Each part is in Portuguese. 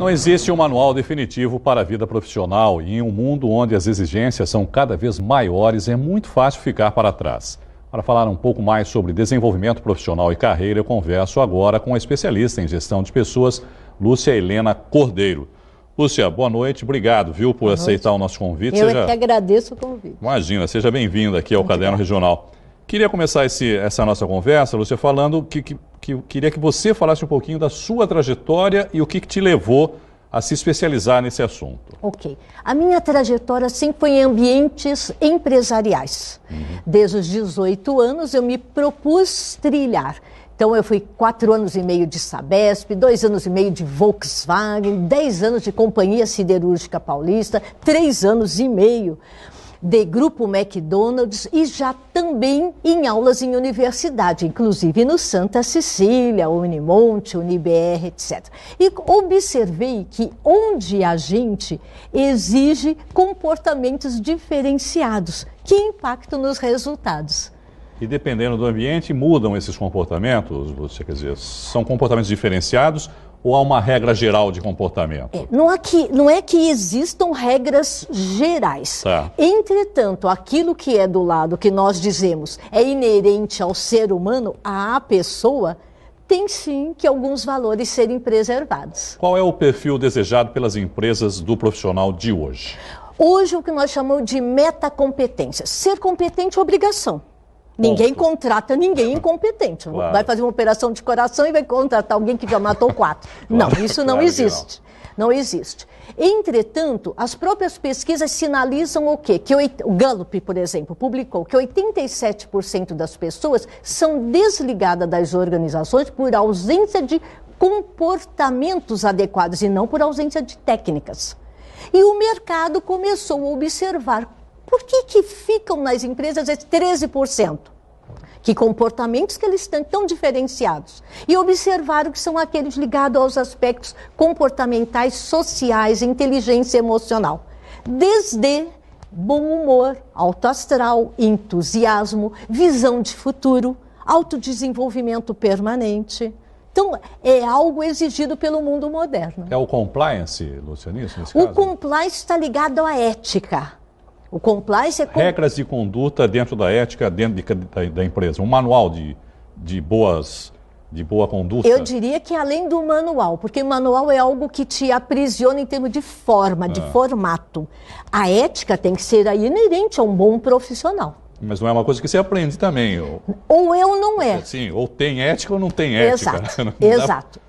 Não existe um manual definitivo para a vida profissional e em um mundo onde as exigências são cada vez maiores, é muito fácil ficar para trás. Para falar um pouco mais sobre desenvolvimento profissional e carreira, eu converso agora com a especialista em gestão de pessoas, Lúcia Helena Cordeiro. Lúcia, boa noite, obrigado, viu, por aceitar o nosso convite. Eu é que agradeço o convite. Imagina, seja bem-vinda aqui ao Caderno Regional. Queria começar essa nossa conversa, Lúcia, falando que queria que você falasse um pouquinho da sua trajetória e o que te levou a se especializar nesse assunto. Ok. A minha trajetória sempre foi em ambientes empresariais. Desde os 18 anos eu me propus trilhar. Então eu fui 4 anos e meio de Sabesp, 2 anos e meio de Volkswagen, 10 anos de Companhia Siderúrgica Paulista, 3 anos e meio de Grupo McDonald's e já também em aulas em universidade, inclusive no Santa Cecília, Unimonte, UniBR, etc. E observei que onde a gente exige comportamentos diferenciados que impactam nos resultados. E dependendo do ambiente, mudam esses comportamentos? Você quer dizer, são comportamentos diferenciados ou há uma regra geral de comportamento? Não é que existam regras gerais. Tá. Entretanto, aquilo que é do lado que nós dizemos é inerente ao ser humano, à pessoa, tem sim que alguns valores serem preservados. Qual é o perfil desejado pelas empresas do profissional de hoje? Hoje, o que nós chamamos de metacompetência. Ser competente é obrigação. Ninguém contrata ninguém incompetente. Claro. Vai fazer uma operação de coração e vai contratar alguém que já matou 4. Não, isso não existe. Não existe. Entretanto, as próprias pesquisas sinalizam o quê? Que o Gallup, por exemplo, publicou que 87% das pessoas são desligadas das organizações por ausência de comportamentos adequados e não por ausência de técnicas. E o mercado começou a observar por que ficam nas empresas esses 13%? Que comportamentos que eles estão tão diferenciados? E observaram que são aqueles ligados aos aspectos comportamentais, sociais, inteligência emocional. Desde bom humor, alto astral, entusiasmo, visão de futuro, autodesenvolvimento permanente. Então, é algo exigido pelo mundo moderno. É o compliance, Lucianice, nesse caso? O compliance está ligado à ética. O compliance é... Regras de conduta dentro da ética, dentro da empresa. Um manual de boa conduta. Eu diria que além do manual, porque o manual é algo que te aprisiona em termos de forma, de formato. A ética tem que ser aí inerente a um bom profissional. Mas não é uma coisa que você aprende também. Ou é ou não é. Sim, ou tem ética ou não tem ética. Exato, exato.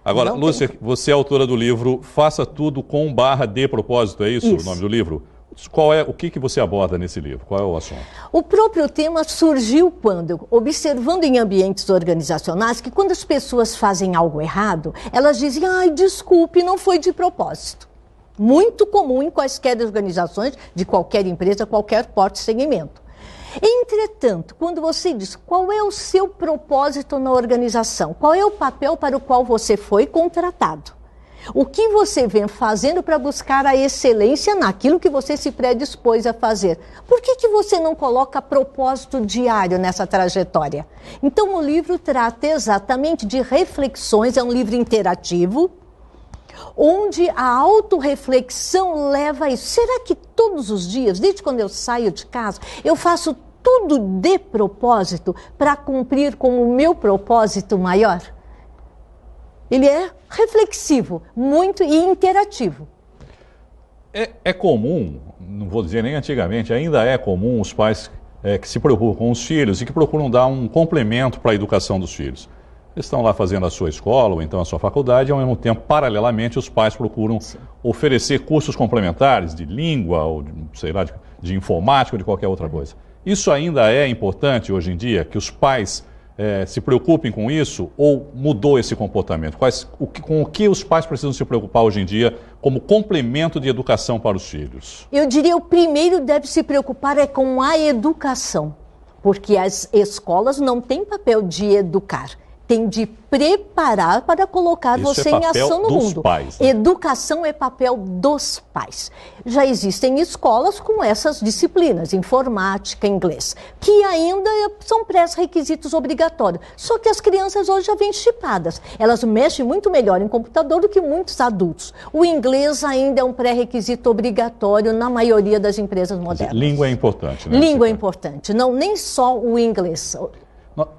Agora, Lúcia, você é autora do livro Faça Tudo com /de propósito, é isso o nome do livro? O que você aborda nesse livro? Qual é o assunto? O próprio tema surgiu quando, observando em ambientes organizacionais, que quando as pessoas fazem algo errado, elas dizem, ai, desculpe, não foi de propósito. Muito comum em quaisquer organizações, de qualquer empresa, qualquer porte e segmento. Entretanto, quando você diz qual é o seu propósito na organização, qual é o papel para o qual você foi contratado, o que você vem fazendo para buscar a excelência naquilo que você se predispôs a fazer? Por que você não coloca propósito diário nessa trajetória? Então, o livro trata exatamente de reflexões, é um livro interativo, onde a autorreflexão leva a isso. Será que todos os dias, desde quando eu saio de casa, eu faço tudo de propósito para cumprir com o meu propósito maior? Ele é reflexivo, muito e interativo. É comum, não vou dizer nem antigamente, ainda é comum os pais que se preocupam com os filhos e que procuram dar um complemento para a educação dos filhos. Eles estão lá fazendo a sua escola ou então a sua faculdade e ao mesmo tempo, paralelamente, os pais procuram oferecer cursos complementares de língua ou sei lá, de informática ou de qualquer outra coisa. Isso ainda é importante hoje em dia, que os pais se preocupem com isso, ou mudou esse comportamento? Com o que os pais precisam se preocupar hoje em dia como complemento de educação para os filhos? Eu diria o primeiro deve se preocupar é com a educação, porque as escolas não têm papel de educar. tem de preparar para colocar você em ação no mundo. Pais, né? Educação é papel dos pais. Já existem escolas com essas disciplinas, informática, inglês, que ainda são pré-requisitos obrigatórios. Só que as crianças hoje já vêm chipadas. Elas mexem muito melhor em computador do que muitos adultos. O inglês ainda é um pré-requisito obrigatório na maioria das empresas modernas. Língua é importante, né? Língua é importante, não nem só o inglês.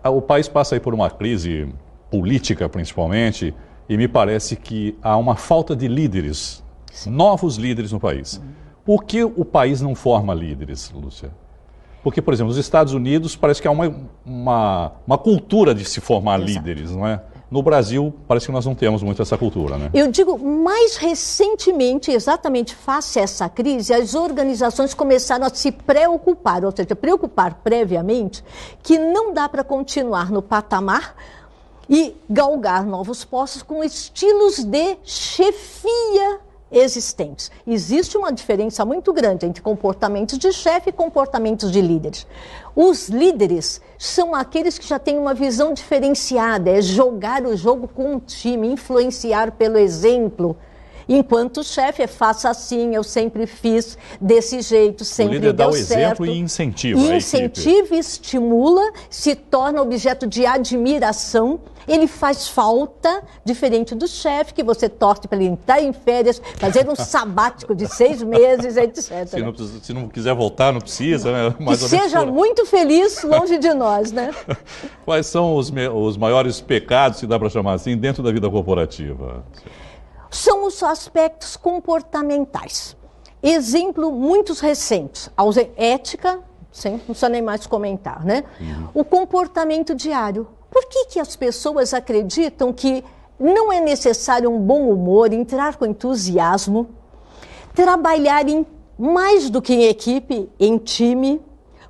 O país passa aí por uma crise política, principalmente, e me parece que há uma falta de líderes, novos líderes no país. Por que o país não forma líderes, Lúcia? Porque, por exemplo, nos Estados Unidos parece que há uma cultura de se formar líderes, não é? No Brasil, parece que nós não temos muito essa cultura, né? Eu digo, mais recentemente, exatamente face a essa crise, as organizações começaram a se preocupar, ou seja, preocupar previamente, que não dá para continuar no patamar e galgar novos postos com estilos de chefia existentes. Existe uma diferença muito grande entre comportamentos de chefe e comportamentos de líderes. Os líderes são aqueles que já têm uma visão diferenciada, é jogar o jogo com um time, influenciar pelo exemplo. Enquanto o chefe é faça assim, eu sempre fiz desse jeito, sempre deu certo. O líder dá o exemplo e incentiva a equipe. Incentiva, estimula, se torna objeto de admiração. Ele faz falta, diferente do chefe, que você torce para ele entrar em férias, fazer um sabático de 6 meses, etc. Se não quiser voltar, não precisa, né? Que seja muito feliz longe de nós, né? Quais são os maiores pecados, se dá para chamar assim, dentro da vida corporativa? São os aspectos comportamentais. Exemplo muito recentes, ética, não precisa nem mais comentar, né? O comportamento diário. Por que as pessoas acreditam que não é necessário um bom humor, entrar com entusiasmo, trabalhar mais do que em equipe, em time?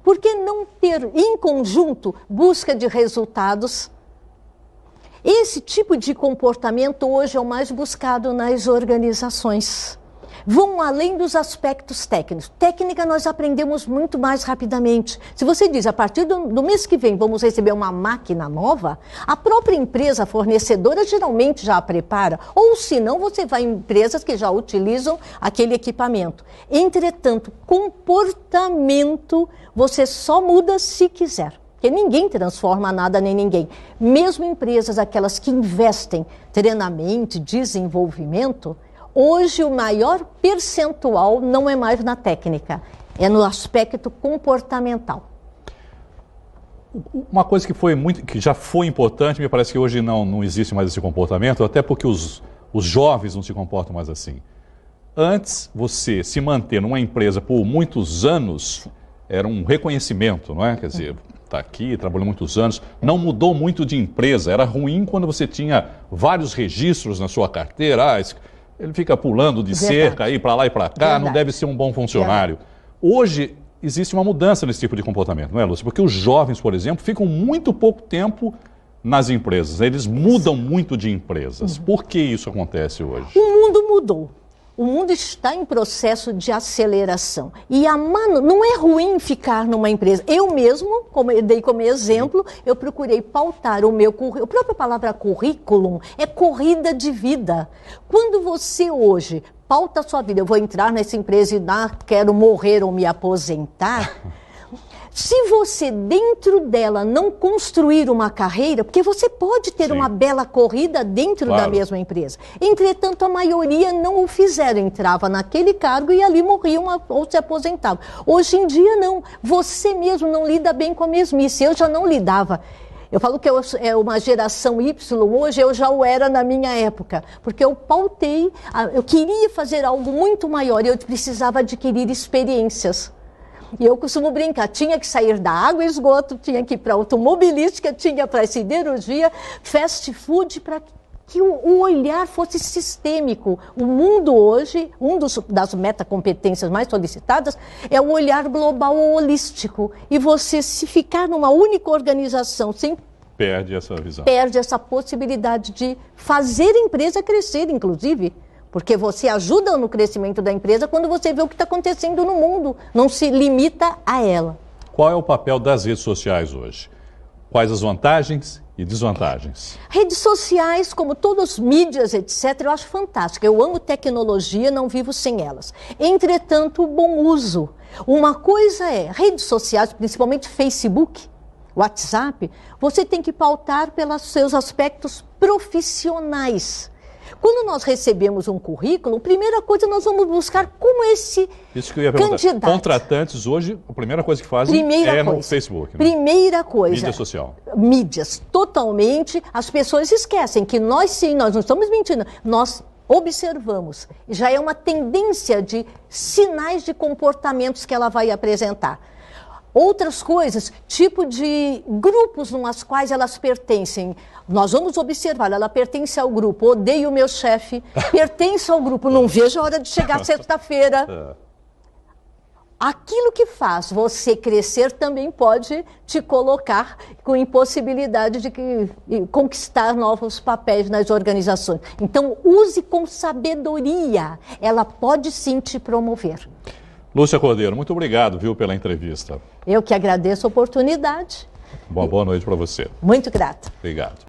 Por que não ter em conjunto busca de resultados? Esse tipo de comportamento hoje é o mais buscado nas organizações. Vão além dos aspectos técnicos. Técnica nós aprendemos muito mais rapidamente. Se você diz, a partir do mês que vem vamos receber uma máquina nova, a própria empresa fornecedora geralmente já a prepara, ou se não, você vai em empresas que já utilizam aquele equipamento. Entretanto, comportamento você só muda se quiser. Porque ninguém transforma nada nem ninguém. Mesmo empresas, aquelas que investem treinamento, desenvolvimento, hoje o maior percentual não é mais na técnica, é no aspecto comportamental. Uma coisa que já foi importante, me parece que hoje não existe mais esse comportamento, até porque os jovens não se comportam mais assim. Antes, você se manter numa empresa por muitos anos era um reconhecimento, não é? Quer dizer, está aqui, trabalhou muitos anos, não mudou muito de empresa. Era ruim quando você tinha vários registros na sua carteira. Ele fica pulando de cerca aí para lá e para cá, não deve ser um bom funcionário. Hoje existe uma mudança nesse tipo de comportamento, não é, Lúcia? Porque os jovens, por exemplo, ficam muito pouco tempo nas empresas. Eles mudam muito de empresas. Por que isso acontece hoje? O mundo mudou. O mundo está em processo de aceleração. E não é ruim ficar numa empresa. Eu mesmo, dei como exemplo, eu procurei pautar o meu currículo. A própria palavra currículo é corrida de vida. Quando você hoje pauta a sua vida, eu vou entrar nessa empresa e quero morrer ou me aposentar... Se você dentro dela não construir uma carreira, porque você pode ter uma bela corrida dentro da mesma empresa. Entretanto, a maioria não o fizeram, entrava naquele cargo e ali morriam ou se aposentavam. Hoje em dia não, você mesmo não lida bem com a mesmice, eu já não lidava. Eu falo que é uma geração Y hoje, eu já o era na minha época, porque eu pautei, eu queria fazer algo muito maior e eu precisava adquirir experiências. E eu costumo brincar, tinha que sair da água e esgoto, tinha que ir para automobilística, tinha para siderurgia, fast food, para que o olhar fosse sistêmico. O mundo hoje, das metacompetências mais solicitadas, é o olhar global ou holístico. E você, se ficar numa única organização, perde essa visão. Perde essa possibilidade de fazer a empresa crescer, inclusive. Porque você ajuda no crescimento da empresa quando você vê o que está acontecendo no mundo, não se limita a ela. Qual é o papel das redes sociais hoje? Quais as vantagens e desvantagens? Redes sociais, como todas as mídias, etc., eu acho fantástico. Eu amo tecnologia, não vivo sem elas. Entretanto, o bom uso. Uma coisa é, redes sociais, principalmente Facebook, WhatsApp, você tem que pautar pelos seus aspectos profissionais. Quando nós recebemos um currículo, a primeira coisa nós vamos buscar como esse Isso que eu ia perguntar. candidato. Contratantes hoje, a primeira coisa que fazem no Facebook. Né? Primeira coisa. Mídia social. Mídias, totalmente. As pessoas esquecem que nós sim, nós não estamos mentindo, nós observamos. Já é uma tendência de sinais de comportamentos que ela vai apresentar. Outras coisas, tipo de grupos nos quais elas pertencem. Nós vamos observar, ela pertence ao grupo, odeio o meu chefe, pertence ao grupo, não vejo a hora de chegar sexta-feira. Aquilo que faz você crescer também pode te colocar com impossibilidade de conquistar novos papéis nas organizações. Então, use com sabedoria, ela pode sim te promover. Lúcia Cordeiro, muito obrigado, viu, pela entrevista. Eu que agradeço a oportunidade. Boa noite para você. Muito grata. Obrigado.